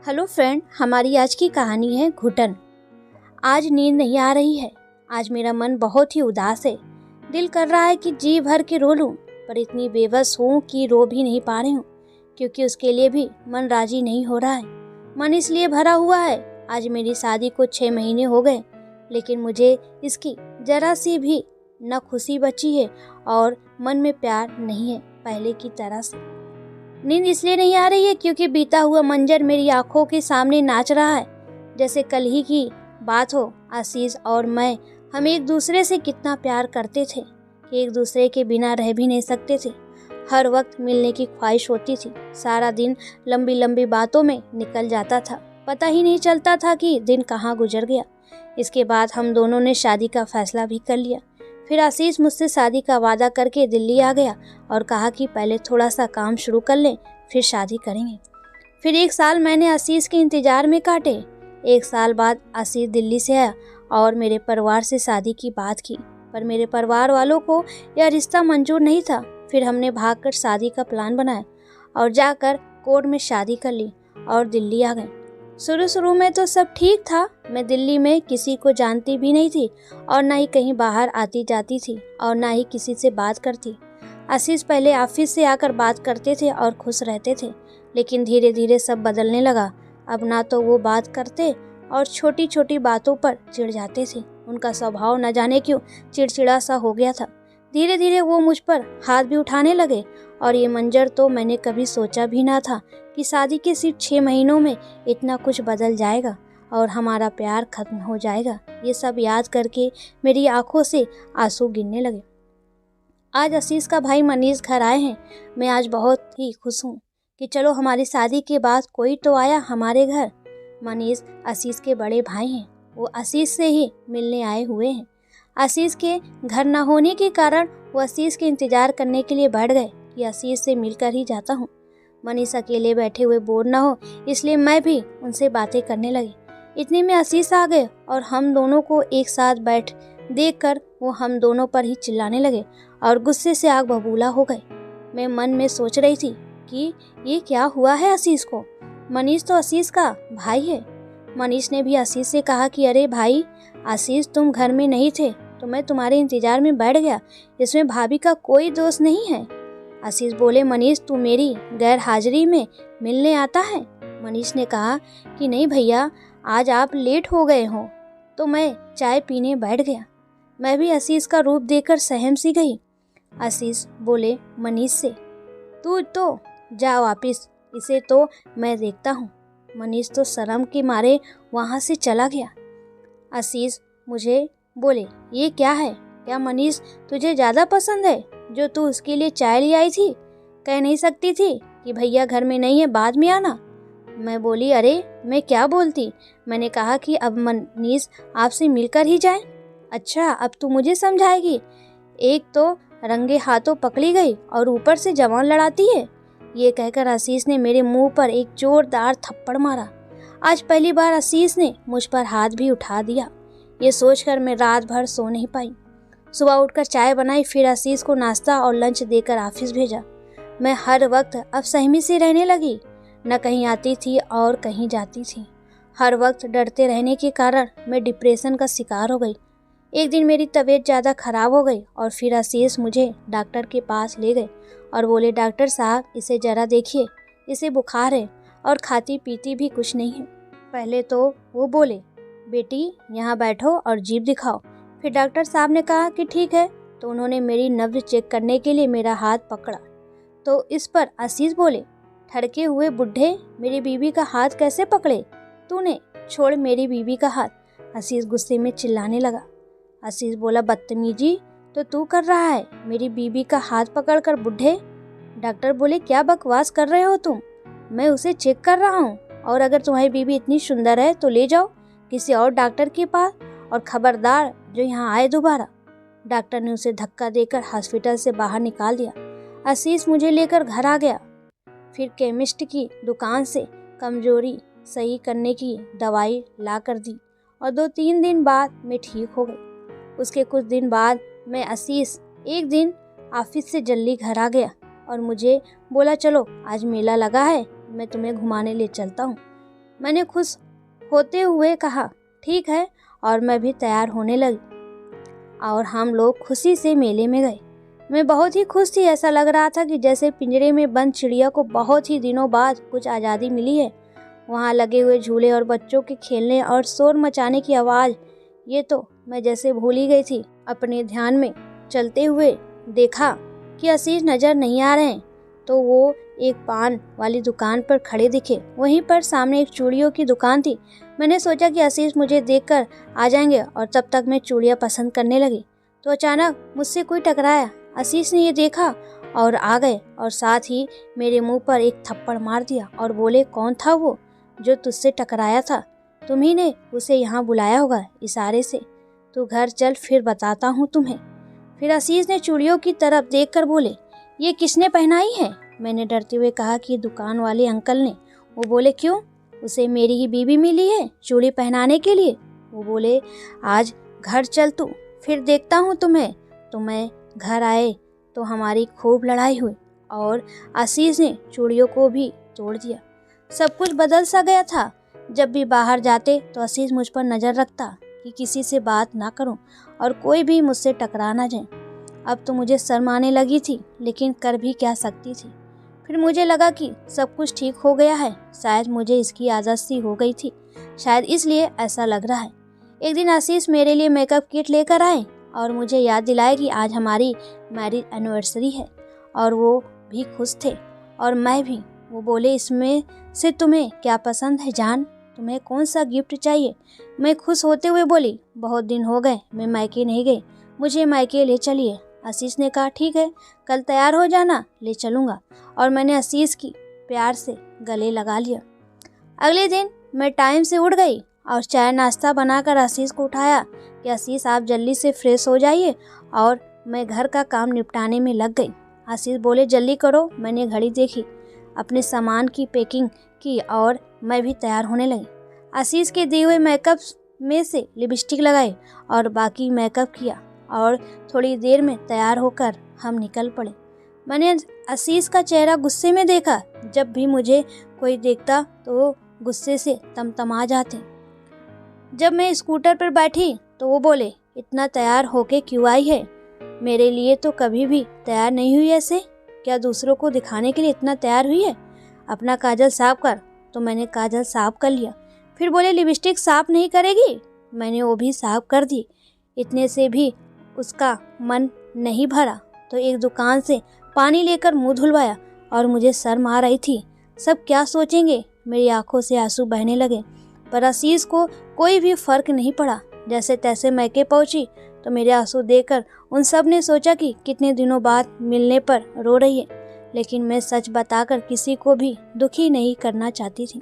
Hello friend, हमारी आज की कहानी है घुटन। आज नींद नहीं आ रही है। आज मेरा मन बहुत ही उदास है। दिल कर रहा है कि जी भर के रो लूं, पर इतनी बेबस हूं कि रो भी नहीं पा रही हूं, क्योंकि उसके लिए भी मन राजी नहीं हो रहा है। मन इसलिए भरा हुआ है, आज मेरी शादी को 6 महीने हो गए, लेकिन मुझे इसकी जरा सी भी न खुशी बची है और मन में प्यार नहीं है पहले की तरह से। नींद इसलिए नहीं आ रही है क्योंकि बीता हुआ मंजर मेरी आंखों के सामने नाच रहा है, जैसे कल ही की बात हो। आशीष और मैं, हम एक दूसरे से कितना प्यार करते थे कि एक दूसरे के बिना रह भी नहीं सकते थे। हर वक्त मिलने की ख्वाहिश होती थी। सारा दिन लंबी लंबी बातों में निकल जाता था, पता ही नहीं चलता था कि दिन कहाँ गुजर गया। इसके बाद हम दोनों ने शादी का फैसला भी कर लिया। फिर आशीष मुझसे शादी का वादा करके दिल्ली आ गया और कहा कि पहले थोड़ा सा काम शुरू कर लें, फिर शादी करेंगे। फिर 1 साल मैंने आशीष के इंतजार में काटे। 1 साल बाद आशीष दिल्ली से आया और मेरे परिवार से शादी की बात की, पर मेरे परिवार वालों को यह रिश्ता मंजूर नहीं था। फिर हमने भागकर शादी का प्लान बनाया और जाकर कोर्ट में शादी कर ली और दिल्ली आ गए। शुरू में तो सब ठीक था। मैं दिल्ली में किसी को जानती भी नहीं थी और ना ही कहीं बाहर आती जाती थी और ना ही किसी से बात करती। आशीष पहले ऑफिस से आकर बात करते थे और खुश रहते थे, लेकिन धीरे धीरे सब बदलने लगा। अब ना तो वो बात करते और छोटी छोटी बातों पर चिढ़ जाते थे। उनका स्वभाव न जाने क्यों चिड़चिड़ा सा हो गया था। धीरे धीरे वो मुझ पर हाथ भी उठाने लगे और ये मंजर तो मैंने कभी सोचा भी ना था कि शादी के सिर्फ 6 महीनों में इतना कुछ बदल जाएगा और हमारा प्यार खत्म हो जाएगा। ये सब याद करके मेरी आंखों से आंसू गिरने लगे। आज आशीष का भाई मनीष घर आए हैं। मैं आज बहुत ही खुश हूँ कि चलो हमारी शादी के बाद कोई तो आया हमारे घर। मनीष आशीष के बड़े भाई हैं। वो आशीष से ही मिलने आए हुए हैं। आशीष के घर न होने के कारण वो आशीष के इंतजार करने के लिए बैठ गए कि आशीष से मिलकर ही जाता हूँ। मनीष अकेले बैठे हुए बोर ना हो, इसलिए मैं भी उनसे बातें करने लगी। इतने में आशीष आ गए और हम दोनों को एक साथ बैठ देखकर वो हम दोनों पर ही चिल्लाने लगे और गुस्से से आग बबूला हो गए। मैं मन में सोच रही थी कि ये क्या हुआ है आशीष को। मनीष तो आशीष का भाई है। मनीष ने भी आशीष से कहा कि अरे भाई आशीष, तुम घर में नहीं थे तो मैं तुम्हारे इंतजार में बैठ गया, इसमें भाभी का कोई दोष नहीं है। आशीष बोले, मनीष तू मेरी गैर हाजिरी में मिलने आता है। मनीष ने कहा कि नहीं भैया, आज आप लेट हो गए हो। तो मैं चाय पीने बैठ गया। मैं भी आशीष का रूप देखकर सहम सी गई। आशीष बोले मनीष से, तू तो जा वापिस, इसे तो मैं देखता हूँ। मनीष तो शर्म के मारे वहाँ से चला गया। आशीष मुझे बोले, ये क्या है? क्या मनीष तुझे ज़्यादा पसंद है जो तू उसके लिए चाय ले आई थी? कह नहीं सकती थी कि भैया घर में नहीं है, बाद में आना? मैं बोली, अरे मैं क्या बोलती। मैंने कहा कि अब मनीष आपसे मिलकर ही जाए। अच्छा, अब तू मुझे समझाएगी? एक तो रंगे हाथों पकड़ी गई और ऊपर से जवान लड़ाती है। ये कहकर आशीष ने मेरे मुंह पर एक जोरदार थप्पड़ मारा। आज पहली बार आशीष ने मुझ पर हाथ भी उठा दिया। ये सोचकर मैं रात भर सो नहीं पाई। सुबह उठकर चाय बनाई, फिर आशीष को नाश्ता और लंच देकर ऑफिस भेजा। मैं हर वक्त अब सहमी सी रहने लगी। न कहीं आती थी और कहीं जाती थी। हर वक्त डरते रहने के कारण मैं डिप्रेशन का शिकार हो गई। एक दिन मेरी तबीयत ज़्यादा खराब हो गई और फिर आशीष मुझे डॉक्टर के पास ले गए और बोले, डॉक्टर साहब इसे ज़रा देखिए, इसे बुखार है और खाती पीती भी कुछ नहीं है। पहले तो वो बोले, बेटी यहाँ बैठो और जीभ दिखाओ। फिर डॉक्टर साहब ने कहा कि ठीक है। तो उन्होंने मेरी नब्ज चेक करने के लिए मेरा हाथ पकड़ा। तो इस पर आशीष बोले, ठड़के हुए बुढ़े, मेरी बीवी का हाथ कैसे पकड़े तूने? छोड़ मेरी बीवी का हाथ। आशीष गुस्से में चिल्लाने लगा। आशीष बोला, बदतमीजी तो तू कर रहा है, मेरी बीवी का हाथ पकड़कर बुढ़े। डॉक्टर बोले, क्या बकवास कर रहे हो तुम? मैं उसे चेक कर रहा हूँ और अगर तुम्हारी बीवी इतनी सुंदर है तो ले जाओ किसी और डॉक्टर के पास और खबरदार जो यहाँ आए दोबारा। डॉक्टर ने उसे धक्का देकर हॉस्पिटल से बाहर निकाल दिया। आशीष मुझे लेकर घर आ गया। फिर केमिस्ट की दुकान से कमजोरी सही करने की दवाई ला कर दी और 2-3 दिन बाद मैं ठीक हो गई। उसके कुछ दिन बाद मैं आशीष एक दिन ऑफिस से जल्दी घर आ गया और मुझे बोला, चलो आज मेला लगा है, मैं तुम्हें घुमाने ले चलता हूँ। मैंने खुश होते हुए कहा ठीक है, और मैं भी तैयार होने लगी और हम लोग खुशी से मेले में गए। मैं बहुत ही खुश थी। ऐसा लग रहा था कि जैसे पिंजरे में बंद चिड़िया को बहुत ही दिनों बाद कुछ आज़ादी मिली है। वहाँ लगे हुए झूले और बच्चों के खेलने और शोर मचाने की आवाज़, ये तो मैं जैसे भूल ही गई थी। अपने ध्यान में चलते हुए देखा कि आशीष नज़र नहीं आ रहे हैं, तो वो एक पान वाली दुकान पर खड़े दिखे। वहीं पर सामने एक चूड़ियों की दुकान थी। मैंने सोचा कि आशीष मुझे देखकर आ जाएंगे और तब तक मैं चूड़ियाँ पसंद करने लगी, तो अचानक मुझसे कोई टकराया। आशीष ने ये देखा और आ गए और साथ ही मेरे मुंह पर एक थप्पड़ मार दिया और बोले, कौन था वो जो तुझसे टकराया था? तुम्ही ने उसे यहाँ बुलाया होगा इशारे से। तू घर चल, फिर बताता हूँ तुम्हें। फिर आशीष ने चूड़ियों की तरफ देखकर बोले, ये किसने पहनाई है? मैंने डरते हुए कहा कि दुकान वाले अंकल ने। वो बोले, क्यों? उसे मेरी ही बीवी मिली है चूड़ी पहनाने के लिए। वो बोले, आज घर चल तू, फिर देखता हूँ तुम्हें। तो मैं घर आए तो हमारी खूब लड़ाई हुई और आशीष ने चूड़ियों को भी तोड़ दिया। सब कुछ बदल सा गया था। जब भी बाहर जाते तो आशीष मुझ पर नज़र रखता कि किसी से बात ना करूं और कोई भी मुझसे टकरा ना जाए। अब तो मुझे शर्म आने लगी थी, लेकिन कर भी क्या सकती थी। फिर मुझे लगा कि सब कुछ ठीक हो गया है। शायद मुझे इसकी आदत सी हो गई थी, शायद इसलिए ऐसा लग रहा है। एक दिन आशीष मेरे लिए मेकअप किट लेकर आए और मुझे याद दिलाए कि आज हमारी मैरिज एनिवर्सरी है, और वो भी खुश थे और मैं भी। वो बोले, इसमें से तुम्हें क्या पसंद है जान? तुम्हें कौन सा गिफ्ट चाहिए? मैं खुश होते हुए बोली, बहुत दिन हो गए मैं मायके नहीं गई, मुझे मायके ले चलिए। आशीष ने कहा, ठीक है, कल तैयार हो जाना, ले चलूँगा। और मैंने आशीष की प्यार से गले लगा लिया। अगले दिन मैं टाइम से उठ गई और चाय नाश्ता बनाकर आशीष को उठाया कि आशीष आप जल्दी से फ्रेश हो जाइए, और मैं घर का काम निपटाने में लग गई। आशीष बोले, जल्दी करो। मैंने घड़ी देखी, अपने सामान की पैकिंग की और मैं भी तैयार होने लगी। आशीष के दिए हुए मेकअप में से लिपस्टिक लगाई और बाकी मेकअप किया और थोड़ी देर में तैयार होकर हम निकल पड़े। मैंने आशीष का चेहरा गुस्से में देखा। जब भी मुझे कोई देखता तो वो गुस्से से तमतमा जाते। जब मैं स्कूटर पर बैठी तो वो बोले, इतना तैयार होके क्यों आई है? मेरे लिए तो कभी भी तैयार नहीं हुई ऐसे। क्या दूसरों को दिखाने के लिए इतना तैयार हुई है? अपना काजल साफ कर। तो मैंने काजल साफ कर लिया। फिर बोले, लिपस्टिक साफ नहीं करेगी? मैंने वो भी साफ कर दी। इतने से भी उसका मन नहीं भरा तो एक दुकान से पानी लेकर मुंह धुलवाया और मुझे शर्म आ रही थी। सब क्या सोचेंगे? मेरी आंखों से आंसू बहने लगे, पर आशीष को कोई भी फर्क नहीं पड़ा। जैसे तैसे मैके पहुंची तो मेरे आंसू देखकर उन सब ने सोचा कि कितने दिनों बाद मिलने पर रो रही है, लेकिन मैं सच बताकर किसी को भी दुखी नहीं करना चाहती थी।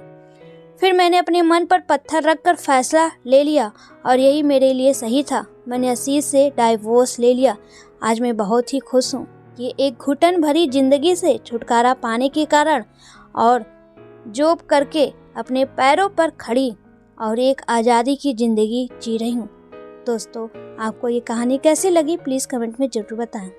फिर मैंने अपने मन पर पत्थर रखकर फैसला ले लिया और यही मेरे लिए सही था। मैंने आशीष से डाइवोर्स ले लिया। आज मैं बहुत ही खुश हूँ। ये एक घुटन भरी जिंदगी से छुटकारा पाने के कारण और जॉब करके अपने पैरों पर खड़ी और एक आज़ादी की ज़िंदगी जी रही हूँ। दोस्तों, आपको ये कहानी कैसी लगी प्लीज़ कमेंट में ज़रूर बताएं।